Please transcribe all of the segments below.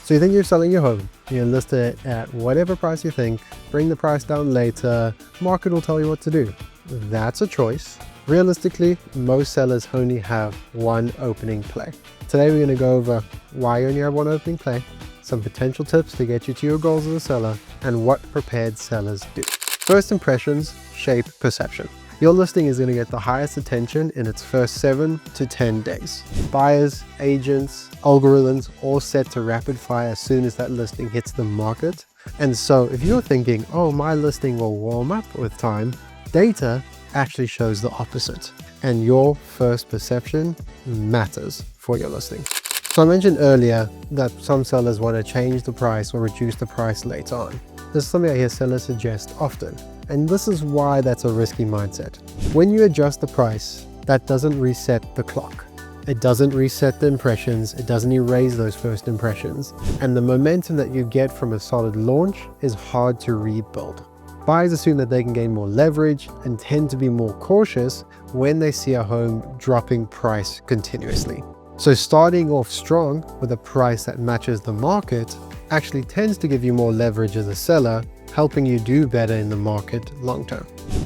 So you think you're selling your home, you list it at whatever price you think, bring the price down later, market will tell you what to do. That's a choice. Realistically, most sellers only have one opening play. Today we're going to go over why you only have one opening play, some potential tips to get you to your goals as a seller, and what prepared sellers do. First impressions shape perception. Your listing is going to get the highest attention in its first 7 to 10 days. Buyers, agents, algorithms all set to rapid fire as soon as that listing hits the market. And so if you're thinking, oh, my listing will warm up with time, data actually shows the opposite. And your first perception matters for your listing. So I mentioned earlier that some sellers want to change the price or reduce the price later on. This is something I hear sellers suggest often. And this is why that's a risky mindset. When you adjust the price, that doesn't reset the clock. It doesn't reset the impressions. It doesn't erase those first impressions. And the momentum that you get from a solid launch is hard to rebuild. Buyers assume that they can gain more leverage and tend to be more cautious when they see a home dropping price continuously. So starting off strong with a price that matches the market actually tends to give you more leverage as a seller, helping you do better in the market long term.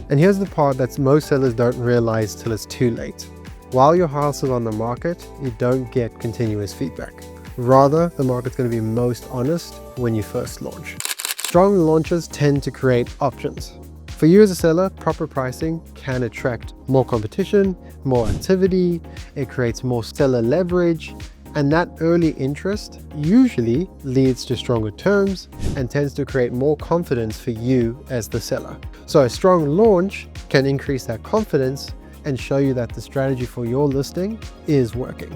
And here's the part that most sellers don't realize till it's too late. While your house is on the market, you don't get continuous feedback. Rather, the market's going to be most honest when you first launch. Strong launches tend to create options. For you as a seller, proper pricing can attract more competition, more activity, it creates more seller leverage, and that early interest usually leads to stronger terms and tends to create more confidence for you as the seller. So a strong launch can increase that confidence and show you that the strategy for your listing is working.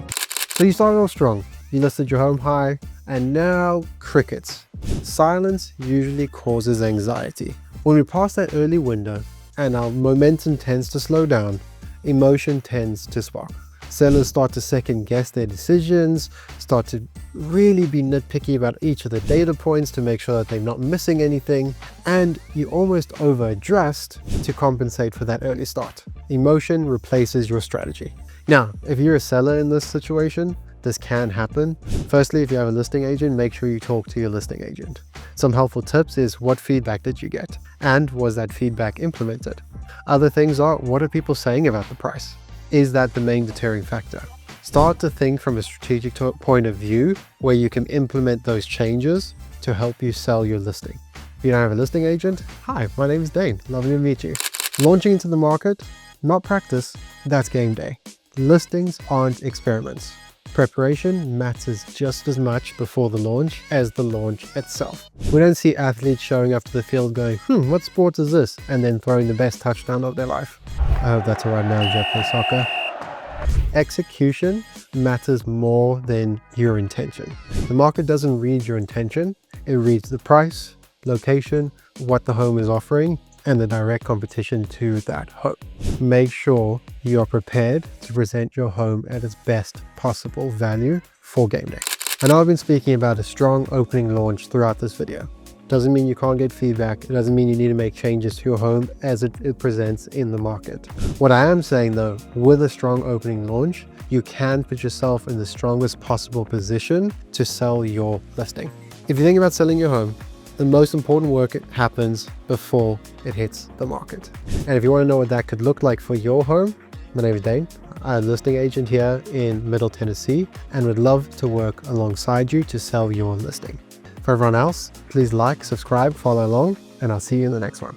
So you started off strong, you listed your home high, and now crickets. Silence usually causes anxiety. When we pass that early window and our momentum tends to slow down, emotion tends to spark. Sellers start to second guess their decisions, start to really be nitpicky about each of the data points to make sure that they're not missing anything, and you almost over-adjust to compensate for that early start. Emotion replaces your strategy. Now, if you're a seller in this situation, this can happen. Firstly, if you have a listing agent, make sure you talk to your listing agent. Some helpful tips is, what feedback did you get? And was that feedback implemented? Other things are, what are people saying about the price? Is that the main deterring factor? Start to think from a strategic point of view where you can implement those changes to help you sell your listing. If you don't have a listing agent, hi, my name is Dane. Lovely to meet you. Launching into the market, not practice, that's game day. Listings aren't experiments. Preparation matters just as much before the launch as the launch itself. We don't see athletes showing up to the field going, what sport is this? And then throwing the best touchdown of their life. I hope that's a right analogy. I play soccer. Execution matters more than your intention. The market doesn't read your intention. It reads the price, location, what the home is offering, and the direct competition to that home. Make sure you are prepared to present your home at its best possible value for game day. I know I've been speaking about a strong opening launch throughout this video. Doesn't mean you can't get feedback. It doesn't mean you need to make changes to your home as it presents in the market. What I am saying though, with a strong opening launch, you can put yourself in the strongest possible position to sell your listing. If you think about selling your home, the most important work happens before it hits the market. And if you want to know what that could look like for your home, my name is Dane. I'm a listing agent here in Middle Tennessee and would love to work alongside you to sell your listing. For everyone else, please like, subscribe, follow along, and I'll see you in the next one.